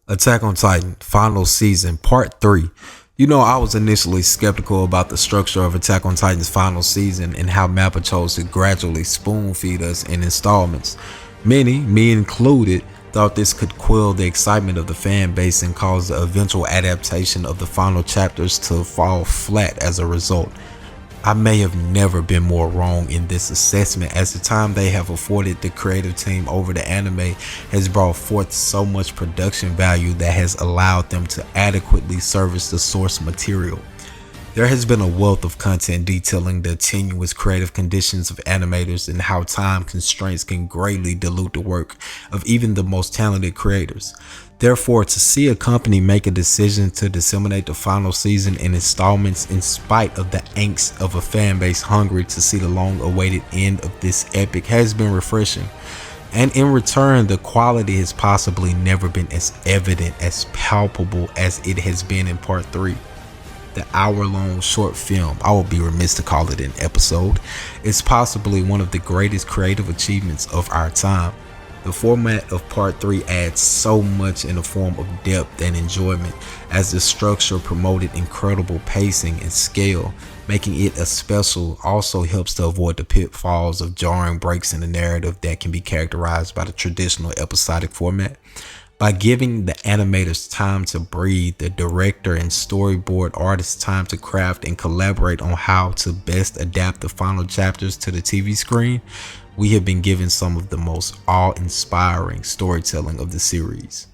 Attack on Titan, Final Season, Part 3. You know, I was initially skeptical about the structure of Attack on Titan's final season and how Mappa chose to gradually spoon feed us in installments. Many, me included, thought this could quell the excitement of the fan base and cause the eventual adaptation of the final chapters to fall flat as a result. I may have never been more wrong in this assessment, as the time they have afforded the creative team over the anime has brought forth so much production value that has allowed them to adequately service the source material. There has been a wealth of content detailing the tenuous creative conditions of animators and how time constraints can greatly dilute the work of even the most talented creators. Therefore, to see a company make a decision to disseminate the final season in installments in spite of the angst of a fan base hungry to see the long-awaited end of this epic has been refreshing. And in return, the quality has possibly never been as evident, as palpable as it has been in Part 3. The hour-long short film, I would be remiss to call it an episode, is possibly one of the greatest creative achievements of our time. The format of Part 3 adds so much in the form of depth and enjoyment, as the structure promoted incredible pacing and scale. Making it a special also helps to avoid the pitfalls of jarring breaks in the narrative that can be characterized by the traditional episodic format. By giving the animators time to breathe, the director and storyboard artists time to craft and collaborate on how to best adapt the final chapters to the TV screen, we have been given some of the most awe-inspiring storytelling of the series.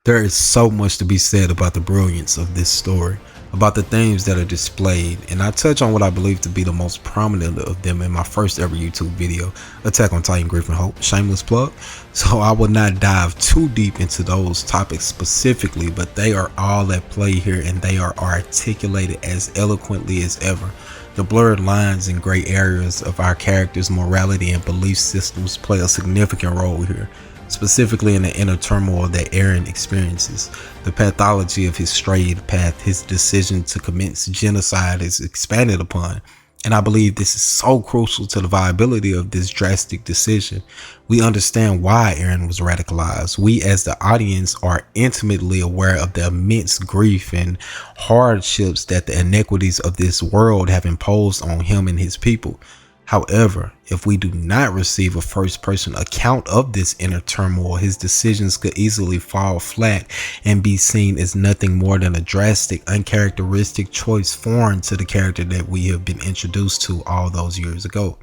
There is so much to be said about the brilliance of this story, about the themes that are displayed, and I touch on what I believe to be the most prominent of them in my first ever YouTube video, Attack on Titan Griffin Hope, shameless plug. So I will not dive too deep into those topics specifically, but they are all at play here and they are articulated as eloquently as ever. The blurred lines and gray areas of our characters' morality and belief systems play a significant role here, specifically in the inner turmoil that Eren experiences. The pathology of his strayed path, his decision to commence genocide is expanded upon, and I believe this is so crucial to the viability of this drastic decision. We understand why Eren was radicalized. We as the audience are intimately aware of the immense grief and hardships that the inequities of this world have imposed on him and his people. However, if we do not receive a first-person account of this inner turmoil, his decisions could easily fall flat and be seen as nothing more than a drastic, uncharacteristic choice foreign to the character that we have been introduced to all those years ago.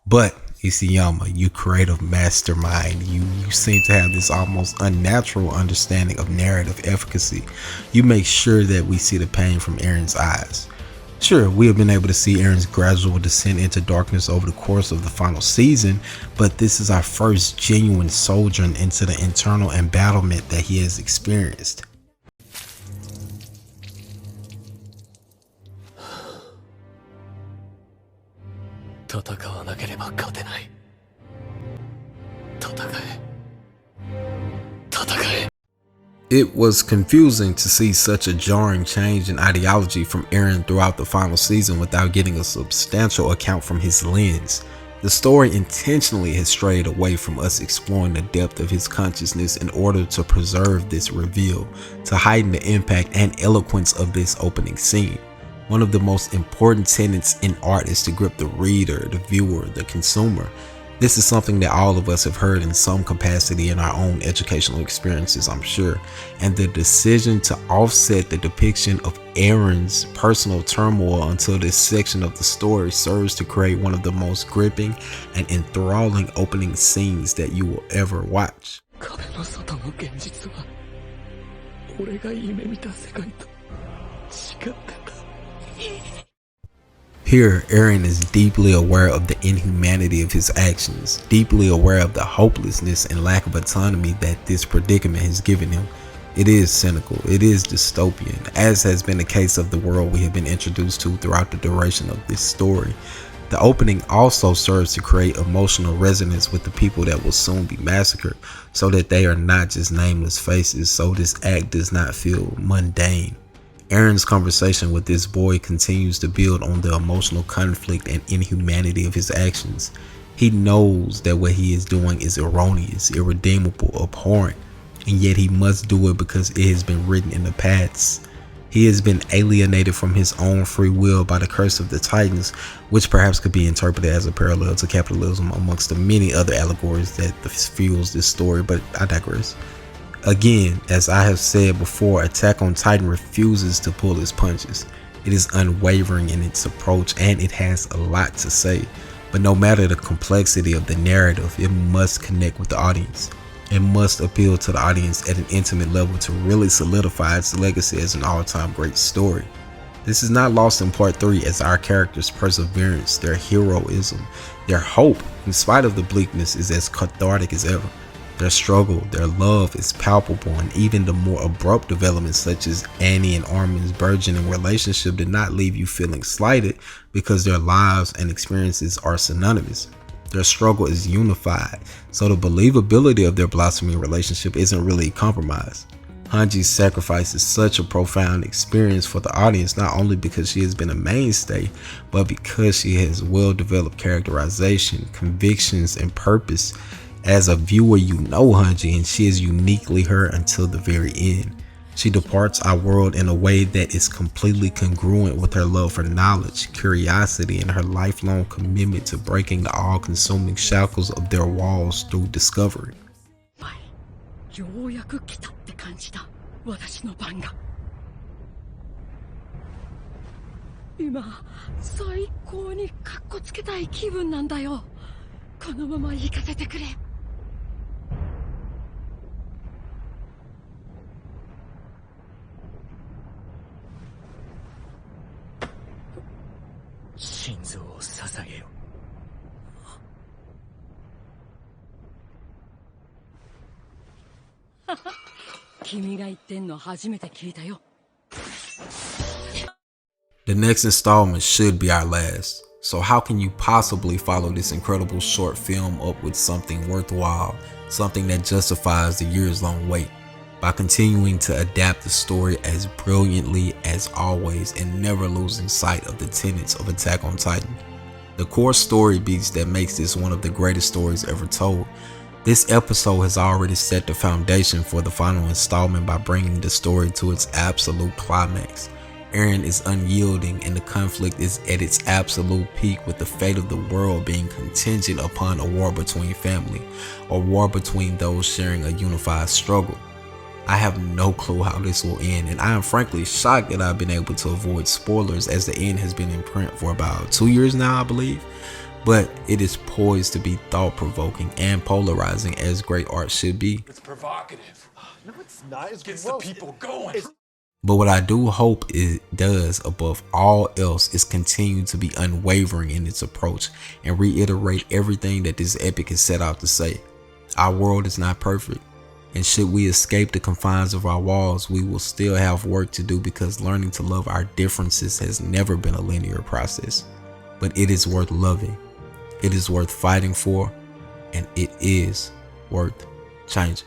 But Isayama, you creative mastermind, you seem to have this almost unnatural understanding of narrative efficacy. You make sure that we see the pain from Eren's eyes. Sure, we have been able to see Eren's gradual descent into darkness over the course of the final season, but this is our first genuine sojourn into the internal embattlement that he has experienced. It was confusing to see such a jarring change in ideology from Eren throughout the final season without getting a substantial account from his lens. The story intentionally has strayed away from us exploring the depth of his consciousness in order to preserve this reveal, to heighten the impact and eloquence of this opening scene. One of the most important tenets in art is to grip the reader, the viewer, the consumer. This is something that all of us have heard in some capacity in our own educational experiences, I'm sure, and the decision to offset the depiction of Eren's personal turmoil until this section of the story serves to create one of the most gripping and enthralling opening scenes that you will ever watch. Here, Eren is deeply aware of the inhumanity of his actions, deeply aware of the hopelessness and lack of autonomy that this predicament has given him. It is cynical, it is dystopian, as has been the case of the world we have been introduced to throughout the duration of this story. The opening also serves to create emotional resonance with the people that will soon be massacred, so that they are not just nameless faces, so this act does not feel mundane. Eren's conversation with this boy continues to build on the emotional conflict and inhumanity of his actions. He knows that what he is doing is erroneous, irredeemable, abhorrent, and yet he must do it because it has been written in the past. He has been alienated from his own free will by the curse of the Titans, which perhaps could be interpreted as a parallel to capitalism amongst the many other allegories that fuels this story, but I digress. Again, as I have said before, Attack on Titan refuses to pull its punches. It is unwavering in its approach and it has a lot to say. But no matter the complexity of the narrative, it must connect with the audience. It must appeal to the audience at an intimate level to really solidify its legacy as an all-time great story. This is not lost in part 3 as our characters' perseverance, their heroism, their hope, in spite of the bleakness, is as cathartic as ever. Their struggle, their love is palpable, and even the more abrupt developments such as Annie and Armin's burgeoning relationship did not leave you feeling slighted because their lives and experiences are synonymous. Their struggle is unified, so the believability of their blossoming relationship isn't really compromised. Hanji's sacrifice is such a profound experience for the audience, not only because she has been a mainstay, but because she has well-developed characterization, convictions, and purpose. As a viewer, you know Hanji, and she is uniquely her until the very end. She departs our world in a way that is completely congruent with her love for knowledge, curiosity, and her lifelong commitment to breaking the all-consuming shackles of their walls through discovery. ようやく来たって感じだ、私の番が。今、最高にカッコつけたい気分なんだよ。このまま行かせてくれ。心臓を捧げよ。君が言ってんの初めて聞いたよ。The next installment should be our last. So how can you possibly follow this incredible short film up with something worthwhile, something that justifies the years-long wait? By continuing to adapt the story as brilliantly as always and never losing sight of the tenets of Attack on Titan. The core story beats that makes this one of the greatest stories ever told. This episode has already set the foundation for the final installment by bringing the story to its absolute climax. Eren is unyielding and the conflict is at its absolute peak, with the fate of the world being contingent upon a war between family, a war between those sharing a unified struggle. I have no clue how this will end, and I am frankly shocked that I've been able to avoid spoilers, as the end has been in print for about 2 years now, I believe. But it is poised to be thought-provoking and polarizing, as great art should be. It's provocative. No, it's not. It's Gets gross. the people going. But what I do hope it does above all else is continue to be unwavering in its approach and reiterate everything that this epic is set out to say. Our world is not perfect, and should we escape the confines of our walls, we will still have work to do, because learning to love our differences has never been a linear process. But it is worth loving, it is worth fighting for, and it is worth changing.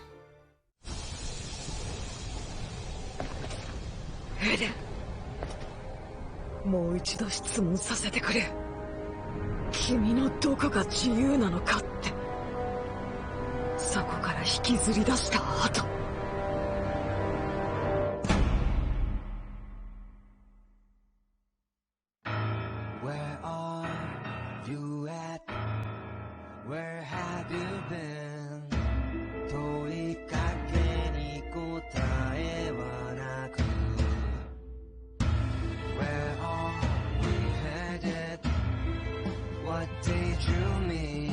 エレン、もう一度質問させてくれ。君のどこが自由なのかって。そこから引きずり出した後。Where are you at? Where have you been? 問いかけに答えはなく Where are we headed? What did you mean?